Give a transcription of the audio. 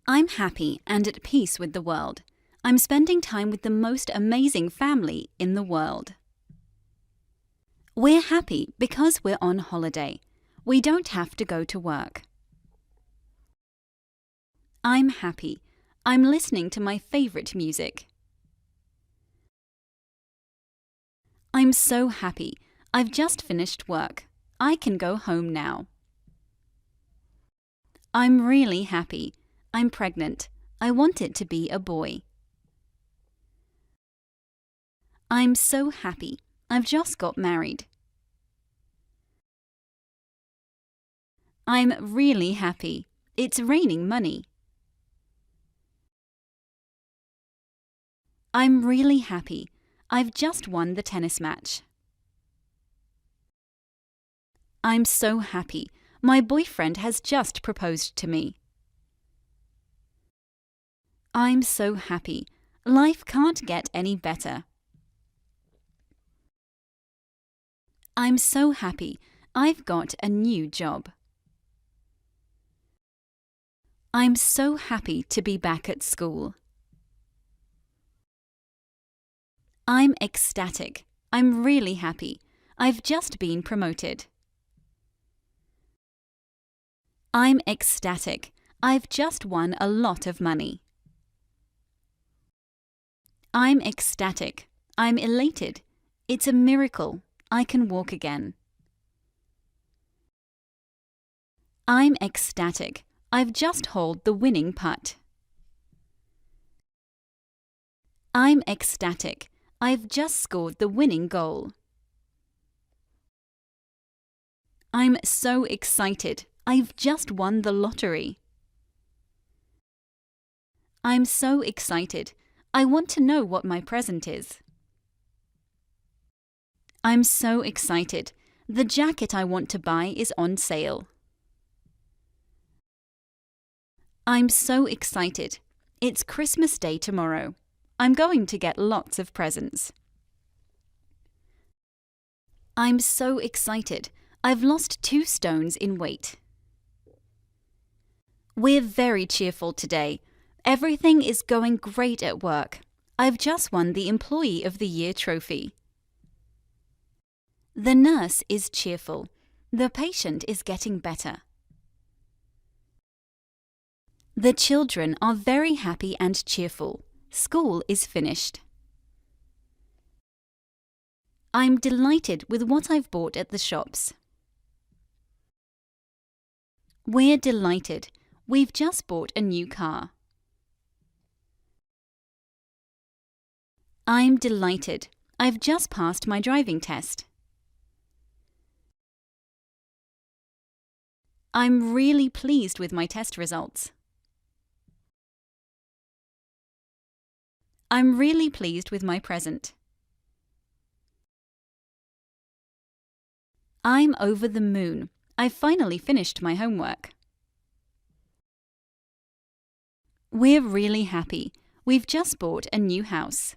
I'm happy and at peace with the world. I'm spending time with the most amazing family in the world. We're happy because we're on holiday. We don't have to go to work. I'm happy. I'm listening to my favorite music. I'm so happy. I've just finished work. I can go home now. I'm really happy. I'm pregnant. I want it to be a boy. I'm so happy. I've just got married. I'm really happy. It's raining money. I'm really happy. I've just won the tennis match. I'm so happy. My boyfriend has just proposed to me. I'm so happy. Life can't get any better. I'm so happy. I've got a new job. I'm so happy to be back at school. I'm ecstatic. I'm really happy. I've just been promoted. I'm ecstatic. I've just won a lot of money. I'm ecstatic. I'm elated. It's a miracle. I can walk again. I'm ecstatic. I've just hauled the winning putt. I'm ecstatic. I've just scored the winning goal. I'm so excited. I've just won the lottery. I'm so excited. I want to know what my present is. I'm so excited. The jacket I want to buy is on sale. I'm so excited. It's Christmas Day tomorrow. I'm going to get lots of presents. I'm so excited. I've lost 2 stones in weight. We're very cheerful today. Everything is going great at work. I've just won the Employee of the Year trophy. The nurse is cheerful. The patient is getting better. The children are very happy and cheerful. School is finished. I'm delighted with what I've bought at the shops. We're delighted. We've just bought a new car. I'm delighted. I've just passed my driving test. I'm really pleased with my test results. I'm really pleased with my present. I'm over the moon. I've finally finished my homework. We're really happy. We've just bought a new house.